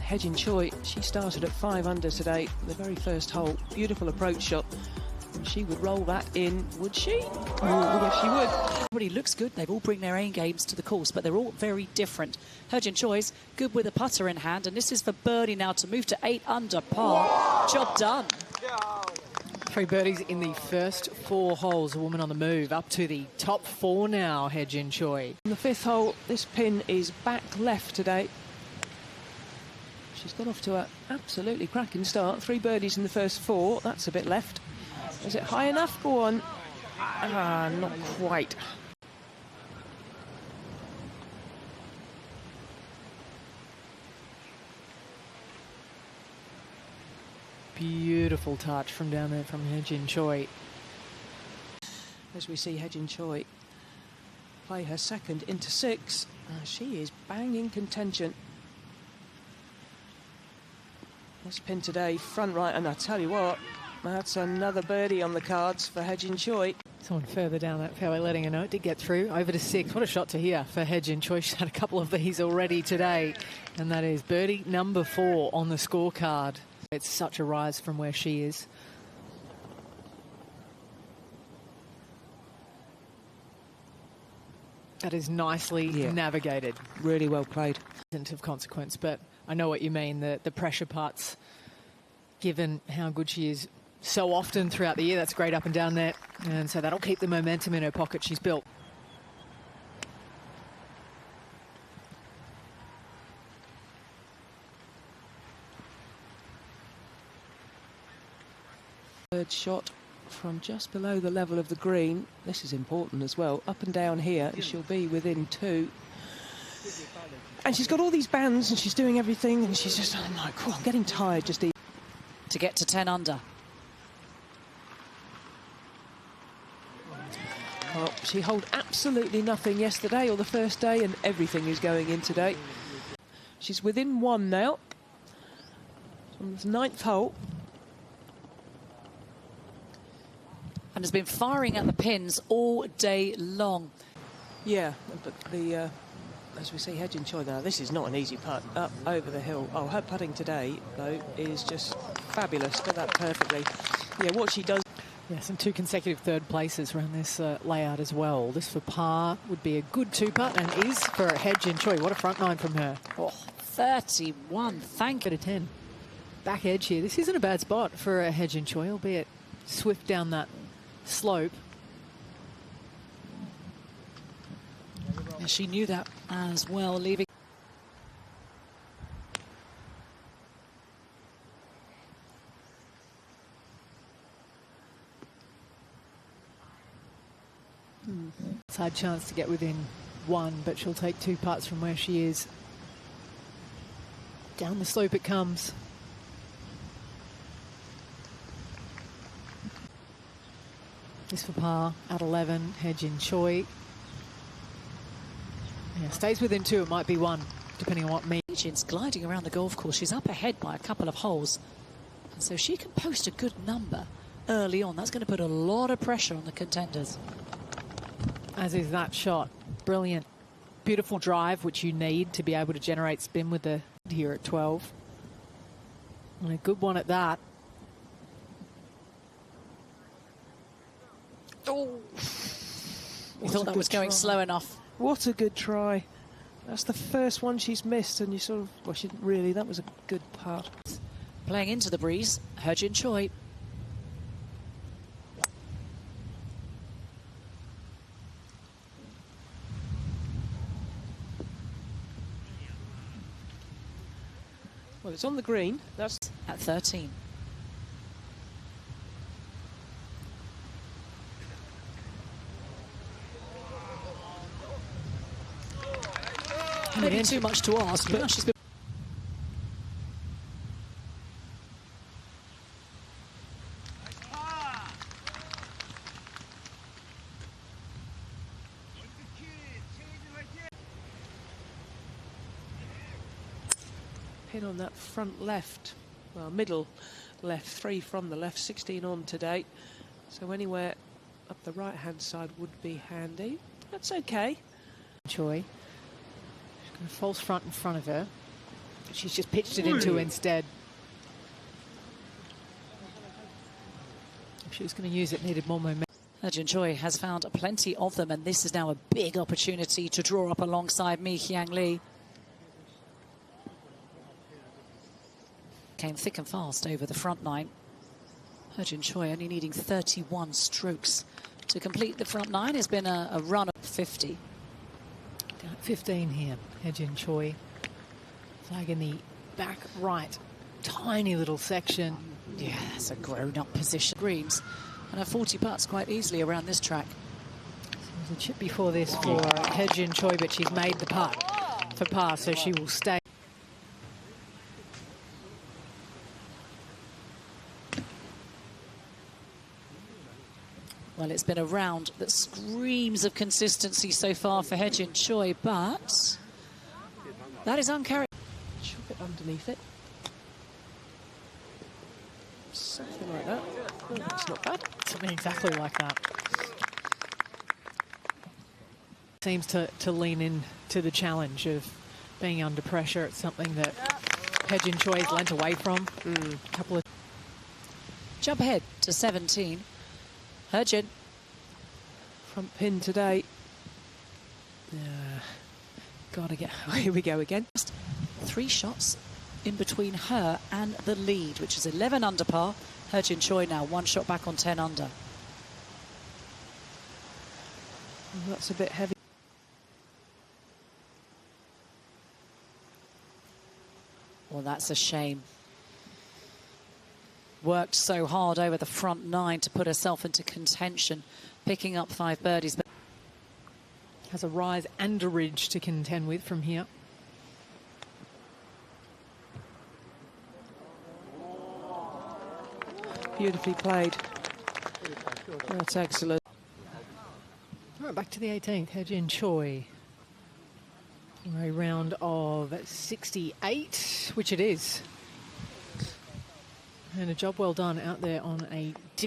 Hye-Jin Choi, she started at 5 under today, the very first hole. Beautiful approach shot. And she would roll that in, would she? Oh, yes, she would. Everybody looks good. They've all bring their aim games to the course, but they're all very different. Hye-Jin Choi's good with a putter in hand, and this is for birdie now to move to 8 under par. Whoa! Job done. 3 birdies in the first 4 holes. A woman on the move up to the top 4 now, Hye-Jin Choi. On the 5th hole, this pin is back left today. She's got off to an absolutely cracking start. 3 birdies in the first 4. That's a bit left. Is it high enough? Go on. Ah, not quite. Beautiful touch from down there from Hye-Jin Choi. As we see Hye-Jin Choi play her second into 6. She is bang in contention. This pin today, front right, and I tell you what, that's another birdie on the cards for Hye-Jin Choi. Someone further down that fairway letting her know it did get through. Over to 6. What a shot to hear for Hye-Jin Choi. She's had a couple of these already today. And that is birdie number 4 on the scorecard. It's such a rise from where she is. That is nicely navigated. Really well played. Isn't of consequence, but I know what you mean. The pressure parts, given how good she is so often throughout the year. That's great up and down there. And so that'll keep the momentum in her pocket she's built. Third shot from just below the level of the green. This is important as well. Up and down here, she'll be within 2. And she's got all these bands and she's doing everything and she's just, I'm like, oh, I'm getting tired just even. To get to 10 under. Well, she held absolutely nothing yesterday or the first day, and everything is going in today. She's within 1 now. On the 9th hole. And has been firing at the pins all day long. Yeah, but the as we see Hye-Jin Choi now, this is not an easy putt up over the hill. Oh, her putting today, though, is just fabulous. Got that perfectly. Yeah, what she does. Yes, and 2 consecutive third places around this layout as well. This for par would be a good 2-putt and is for Hye-Jin Choi. What a front 9 from her. Oh, 31. Thank you. To 10. Back edge here. This isn't a bad spot for Hye-Jin Choi, albeit swift down that slope. Yeah, she knew that as well, leaving. Side chance to get within 1, but she'll take 2 putts from where she is. Down the slope it comes. This for par at 11, Hye-Jin Choi. Yeah, stays within 2, it might be 1, depending on what means. Hye-Jin's gliding around the golf course. She's up ahead by a couple of holes. And so she can post a good number early on. That's going to put a lot of pressure on the contenders. As is that shot. Brilliant. Beautiful drive, which you need to be able to generate spin with the here at 12. And a good one at that. Oh! You thought that was going slow enough. What a good try. That's the first one she's missed, and you sort of, well, she didn't really, that was a good putt. Playing into the breeze, Hye-Jin Choi. Well, it's on the green. That's at 13. Maybe too much to ask, but she's been. Pin on that front left, well, middle left, 3 from the left, 16 on today. So anywhere up the right-hand side would be handy. That's okay. Choi. She's got a false front in front of her. She's just pitched it into instead. If she was going to use it, needed more momentum. Hye-Jin Choi has found plenty of them, and this is now a big opportunity to draw up alongside Mi Hyang Lee. Came thick and fast over the front nine. Hye-Jin Choi only needing 31 strokes to complete the front nine. Has been a run of 50. Down at 15 here, Hye-Jin Choi. Flag in the back right, tiny little section. Yeah, that's a grown-up position. Greens, and a 40 putts quite easily around this track. There's a chip before this for Hye-Jin Choi, but she's made the putt for par, so she will stay. Well, it's been a round that screams of consistency so far for Hye-Jin Choi, but that is uncharacteristic. She'll get underneath it. Something like that. Oh, it's not bad. Something exactly like that. Seems to lean into the challenge of being under pressure. It's something that Hye-Jin Choi has lent away from. Couple of Jump ahead to 17. Hye-Jin. Front pin today. Gotta get. Oh, here we go again. 3 shots in between her and the lead, which is 11 under par. Hye-Jin Choi now 1 shot back on 10 under. Oh, that's a bit heavy. Well, that's a shame. Worked so hard over the front nine to put herself into contention, picking up 5 birdies. But has a rise and a ridge to contend with from here. Beautifully played. That's excellent. All right, back to the 18th. Hye-Jin Choi. For a round of 68, which it is. And a job well done out there on a different